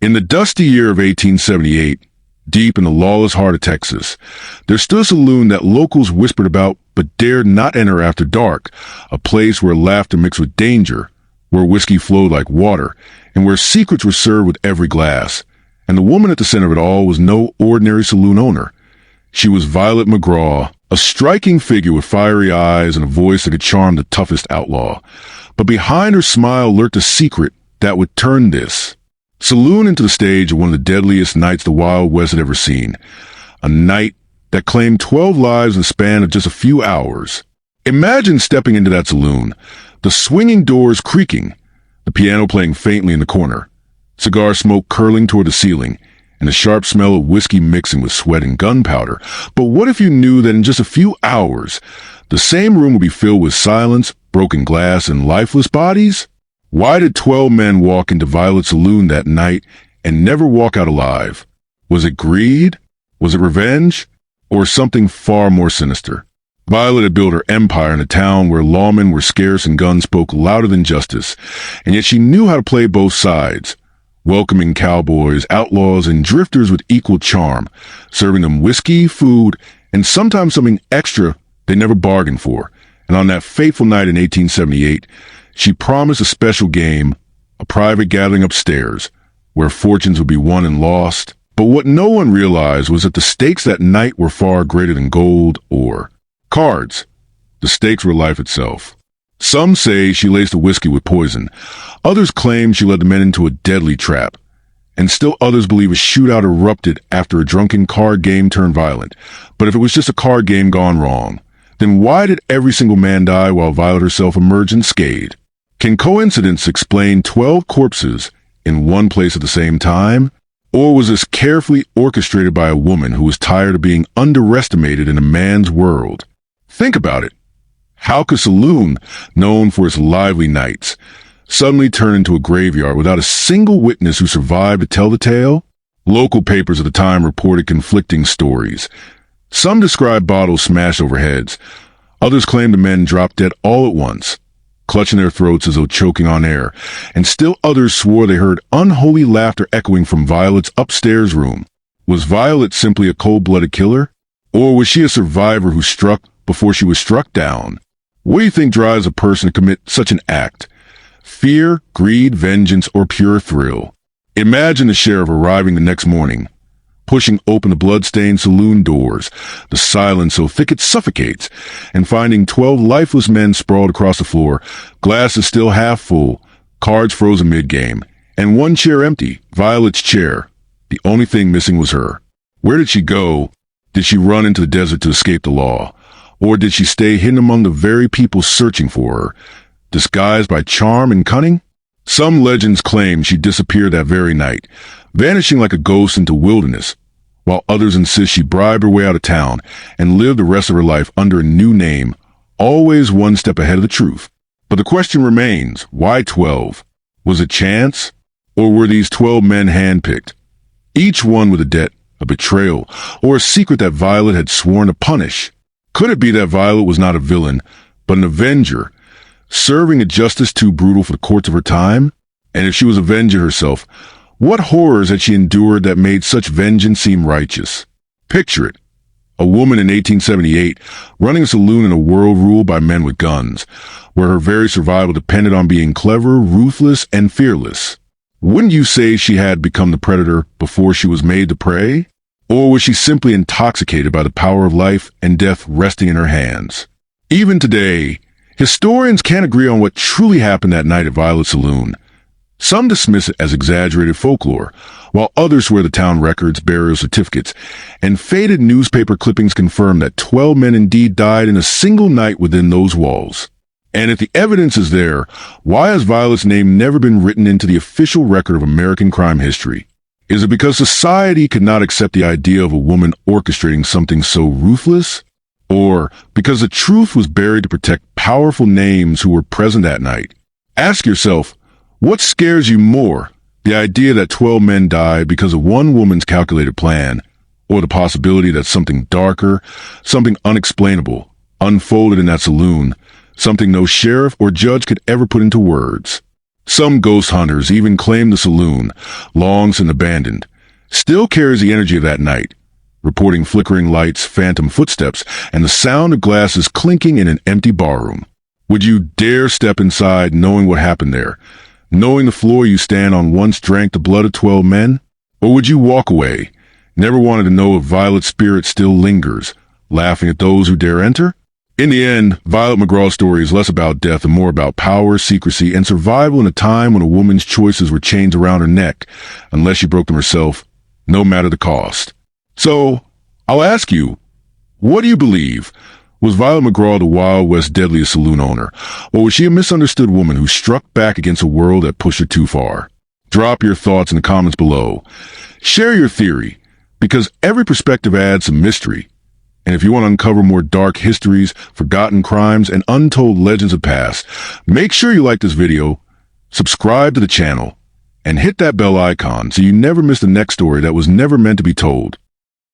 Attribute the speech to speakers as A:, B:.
A: In the dusty year of 1878, deep in the lawless heart of Texas, there stood a saloon that locals whispered about but dared not enter after dark, a place where laughter mixed with danger, where whiskey flowed like water, and where secrets were served with every glass. And the woman at the center of it all was no ordinary saloon owner. She was Violet McGraw, a striking figure with fiery eyes and a voice that could charm the toughest outlaw. But behind her smile lurked a secret that would turn this saloon into the stage of one of the deadliest nights the Wild West had ever seen. A night that claimed 12 lives in the span of just a few hours. Imagine stepping into that saloon, the swinging doors creaking, the piano playing faintly in the corner, cigar smoke curling toward the ceiling, and the sharp smell of whiskey mixing with sweat and gunpowder. But what if you knew that in just a few hours, the same room would be filled with silence, broken glass, and lifeless bodies? Why did 12 men walk into Violet's saloon that night and never walk out alive? Was it greed? Was it revenge? Or something far more sinister? Violet had built her empire in a town where lawmen were scarce and guns spoke louder than justice, and yet she knew how to play both sides, welcoming cowboys, outlaws, and drifters with equal charm, serving them whiskey, food, and sometimes something extra they never bargained for. And on that fateful night in 1878, she promised a special game, a private gathering upstairs, where fortunes would be won and lost. But what no one realized was that the stakes that night were far greater than gold or cards. The stakes were life itself. Some say she laced the whiskey with poison. Others claim she led the men into a deadly trap. And still others believe a shootout erupted after a drunken card game turned violent. But if it was just a card game gone wrong, then why did every single man die while Violet herself emerged unscathed? Can coincidence explain 12 corpses in one place at the same time? Or was this carefully orchestrated by a woman who was tired of being underestimated in a man's world? Think about it. How could Saloon, known for its lively nights, suddenly turn into a graveyard without a single witness who survived to tell the tale? Local papers at the time reported conflicting stories. Some described bottles smashed over heads. Others claimed the men dropped dead all at once, clutching their throats as though choking on air. And still others swore they heard unholy laughter echoing from Violet's upstairs room. Was Violet simply a cold-blooded killer? Or was she a survivor who struck before she was struck down? What do you think drives a person to commit such an act? Fear, greed, vengeance, or pure thrill? Imagine the sheriff arriving the next morning, pushing open the blood-stained saloon doors, the silence so thick it suffocates, and finding 12 lifeless men sprawled across the floor, glasses still half full, cards frozen mid-game, and one chair empty, Violet's chair. The only thing missing was her. Where did she go? Did she run into the desert to escape the law? Or did she stay hidden among the very people searching for her, disguised by charm and cunning? Some legends claim she disappeared that very night, vanishing like a ghost into wilderness, while others insist she bribed her way out of town and lived the rest of her life under a new name, always one step ahead of the truth. But the question remains, why 12? Was it chance? Or were these 12 men handpicked? Each one with a debt, a betrayal, or a secret that Violet had sworn to punish. Could it be that Violet was not a villain, but an avenger, serving a justice too brutal for the courts of her time? And if she was avenger herself, what horrors had she endured that made such vengeance seem righteous? Picture it. A woman in 1878 running a saloon in a world ruled by men with guns, where her very survival depended on being clever, ruthless, and fearless. Wouldn't you say she had become the predator before she was made the prey? Or was she simply intoxicated by the power of life and death resting in her hands? Even today, historians can't agree on what truly happened that night at Violet's saloon. Some dismiss it as exaggerated folklore, while others swear the town records, burial certificates, and faded newspaper clippings confirm that 12 men indeed died in a single night within those walls. And if the evidence is there, why has Violet's name never been written into the official record of American crime history? Is it because society could not accept the idea of a woman orchestrating something so ruthless? Or because the truth was buried to protect powerful names who were present that night? Ask yourself, what scares you more, the idea that 12 men died because of one woman's calculated plan, or the possibility that something darker, something unexplainable, unfolded in that saloon, something no sheriff or judge could ever put into words? Some ghost hunters even claim the saloon, long since abandoned, still carries the energy of that night, reporting flickering lights, phantom footsteps, and the sound of glasses clinking in an empty barroom. Would you dare step inside knowing what happened there, knowing the floor you stand on once drank the blood of 12 men? Or would you walk away, never wanted to know if Violet's spirit still lingers, laughing at those who dare enter? In the end, Violet McGraw's story is less about death and more about power, secrecy, and survival in a time when a woman's choices were chains around her neck, unless she broke them herself, no matter the cost. So, I'll ask you, what do you believe? Was Violet McGraw the Wild West deadliest saloon owner, or was she a misunderstood woman who struck back against a world that pushed her too far? Drop your thoughts in the comments below. Share your theory, because every perspective adds some mystery. And if you want to uncover more dark histories, forgotten crimes, and untold legends of past, make sure you like this video, subscribe to the channel, and hit that bell icon so you never miss the next story that was never meant to be told.